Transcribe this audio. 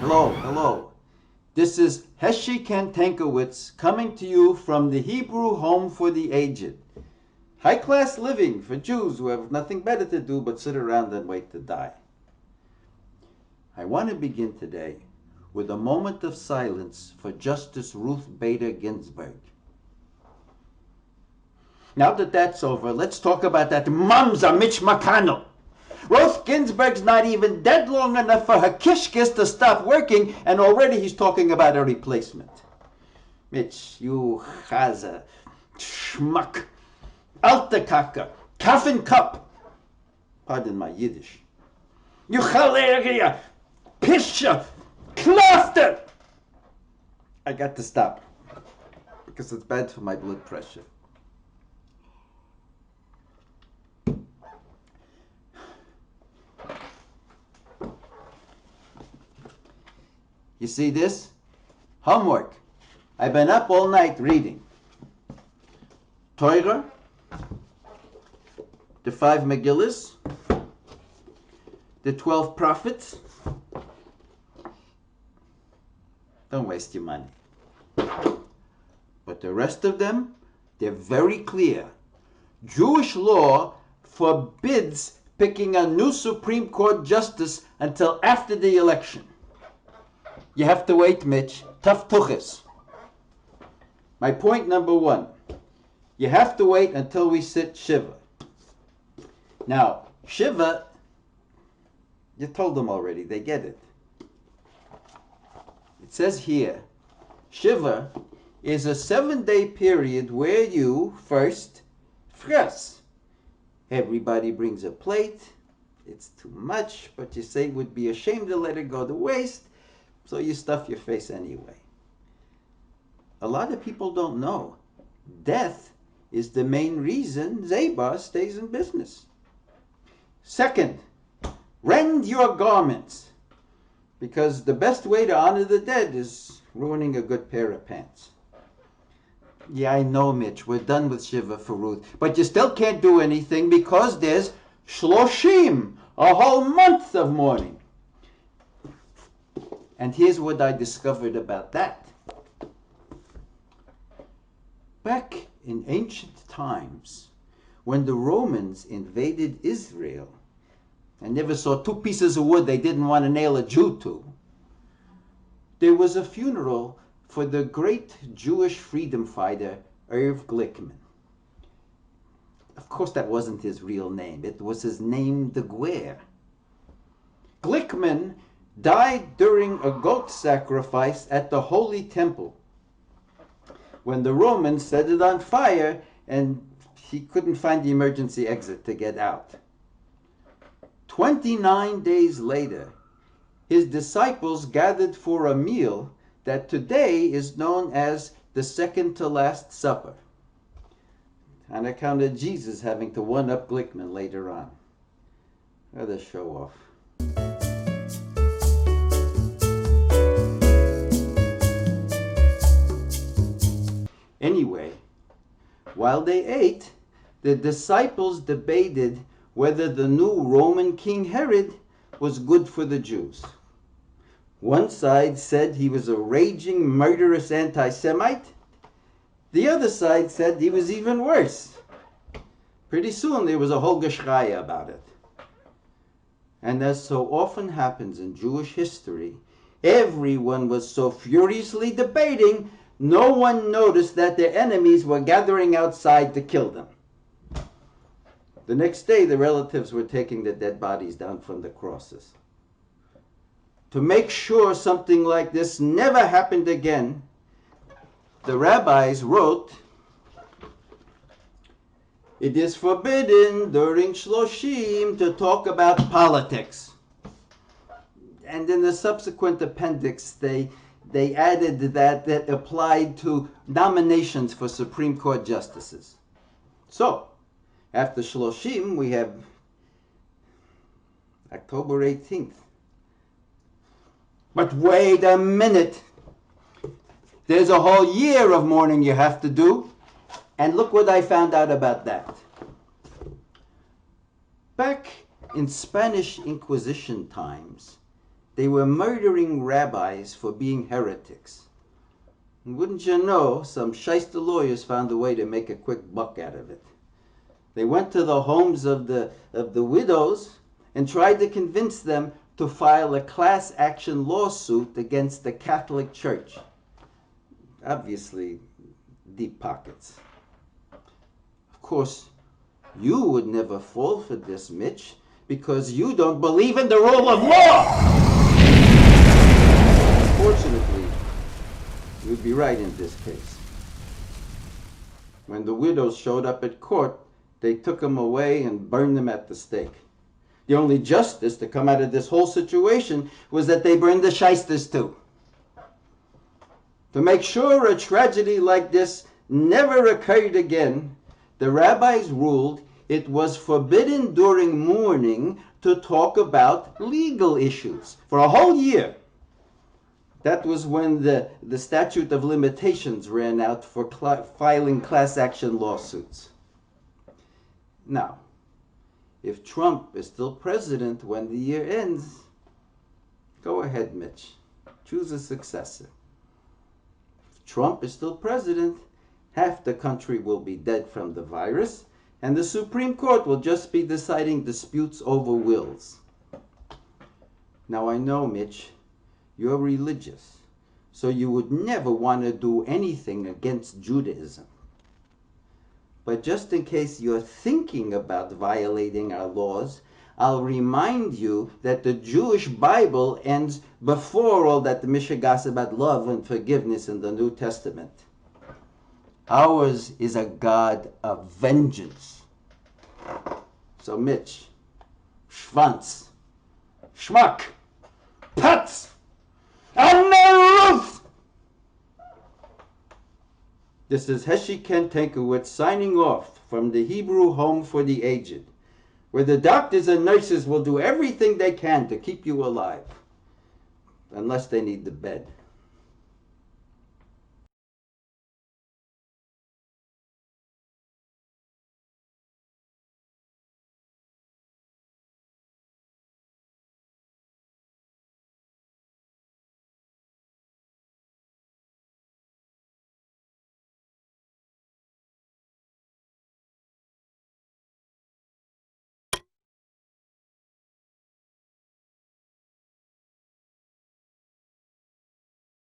Hello. This is Heshi Kantankowitz coming to you from the Hebrew Home for the Aged. High-class living for Jews who have nothing better to do but sit around and wait to die. I want to begin today with a moment of silence for Justice Ruth Bader Ginsburg. Now that that's over, let's talk about that mumsa Mitch McConnell. Ruth Ginsburg's not even dead long enough for her kishkes to stop working, and already he's talking about a replacement. Mitch, you chaza, schmuck, alte kaka, coffin cup. Pardon my Yiddish. You chaleria, pisha, cluster. I got to stop because it's bad for my blood pressure. You see this? Homework. I've been up all night reading. Torah, the 5 Megillas, the 12 prophets. Don't waste your money. But the rest of them, they're very clear. Jewish law forbids picking a new Supreme Court justice until after the election. You have to wait, Mitch. Tough tuchis. My point number 1. You have to wait until we sit Shiva. Now, Shiva, you told them already, they get it. It says here, Shiva is a 7-day period where you first fres. Everybody brings a plate. It's too much, but you say would be ashamed to let it go to waste. So you stuff your face anyway. A lot of people don't know. Death is the main reason Zabar stays in business. Second, rend your garments. Because the best way to honor the dead is ruining a good pair of pants. Yeah, I know, Mitch. We're done with Shiva for Ruth. But you still can't do anything because there's Shloshim, a whole month of mourning. And here's what I discovered about that. Back in ancient times, when the Romans invaded Israel and never saw 2 pieces of wood they didn't want to nail a Jew to, there was a funeral for the great Jewish freedom fighter, Irv Glickman. Of course, that wasn't his real name. It was his name de guerre. Glickman died during a goat sacrifice at the Holy Temple when the Romans set it on fire and he couldn't find the emergency exit to get out. 29 days later, his disciples gathered for a meal that today is known as the second to last supper, on account of Jesus having to one-up Glickman later on. What a show off. Anyway, while they ate, the disciples debated whether the new Roman King Herod was good for the Jews. One side said he was a raging, murderous anti-Semite. The other side said he was even worse. Pretty soon there was a whole geschrei about it. And as so often happens in Jewish history, everyone was so furiously debating, no one noticed that their enemies were gathering outside to kill them. The next day, the relatives were taking the dead bodies down from the crosses. To make sure something like this never happened again, the rabbis wrote, "It is forbidden during Shloshim to talk about politics." And in the subsequent appendix, they added that applied to nominations for Supreme Court justices. So, after Shloshim, we have October 18th. But wait a minute. There's a whole year of mourning you have to do. And look what I found out about that. Back in Spanish Inquisition times, They were murdering rabbis for being heretics. And wouldn't you know, some shyster lawyers found a way to make a quick buck out of it. They went to the homes of the widows and tried to convince them to file a class action lawsuit against the Catholic Church. Obviously, deep pockets. Of course, you would never fall for this, Mitch, because you don't believe in the rule of law! Fortunately, you'd be right in this case. When the widows showed up at court, they took them away and burned them at the stake. The only justice to come out of this whole situation was that they burned the shysters too. To make sure a tragedy like this never occurred again, the rabbis ruled it was forbidden during mourning to talk about legal issues for a whole year. That was when the statute of limitations ran out for filing class action lawsuits. Now, if Trump is still president when the year ends, go ahead, Mitch. Choose a successor. If Trump is still president, half the country will be dead from the virus, and the Supreme Court will just be deciding disputes over wills. Now I know, Mitch, you're religious, so you would never want to do anything against Judaism. But just in case you're thinking about violating our laws, I'll remind you that the Jewish Bible ends before all that mishigas about love and forgiveness in the New Testament. Ours is a God of vengeance. So Mitch, Schwanz, Schmuck, Putz, on the roof! This is Heshi Ken Tankowitz signing off from the Hebrew Home for the Aged, where the doctors and nurses will do everything they can to keep you alive, unless they need the bed.